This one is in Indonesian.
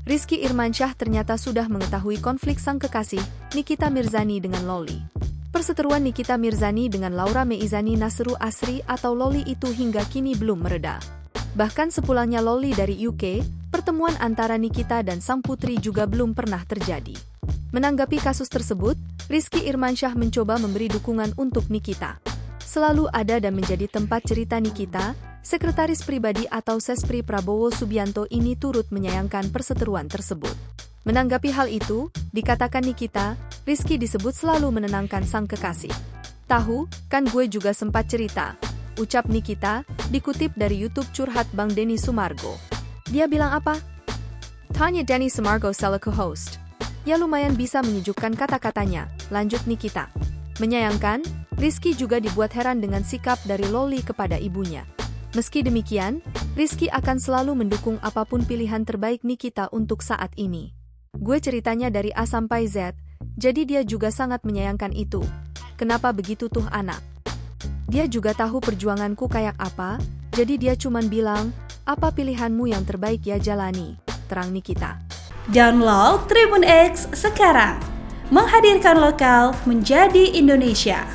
Rizky Irmansyah ternyata sudah mengetahui konflik sang kekasih, Nikita Mirzani dengan Loli. Perseteruan Nikita Mirzani dengan Laura Meizani Nasru Asri atau Loli itu hingga kini belum mereda. Bahkan sepulangnya Loli dari UK, pertemuan antara Nikita dan sang putri juga belum pernah terjadi. Menanggapi kasus tersebut, Rizky Irmansyah mencoba memberi dukungan untuk Nikita. Selalu ada dan menjadi tempat cerita Nikita, sekretaris pribadi atau Sespri Prabowo Subianto ini turut menyayangkan perseteruan tersebut. Menanggapi hal itu, dikatakan Nikita, Rizky disebut selalu menenangkan sang kekasih. "Tahu, kan gue juga sempat cerita," ucap Nikita, dikutip dari YouTube curhat Bang Denny Sumargo. Dia bilang apa? Tanya Denny Sumargo selaku host. Ya lumayan bisa menyejukkan kata-katanya, lanjut Nikita. Menyayangkan, Rizky juga dibuat heran dengan sikap dari Loli kepada ibunya. Meski demikian, Rizky akan selalu mendukung apapun pilihan terbaik Nikita untuk saat ini. "Gue ceritanya dari A sampai Z, jadi dia juga sangat menyayangkan itu. Kenapa begitu tuh anak? Dia juga tahu perjuanganku kayak apa, jadi dia cuman bilang, apa pilihanmu yang terbaik ya jalani," terang Nikita. Download Tribun X sekarang, menghadirkan lokal menjadi Indonesia.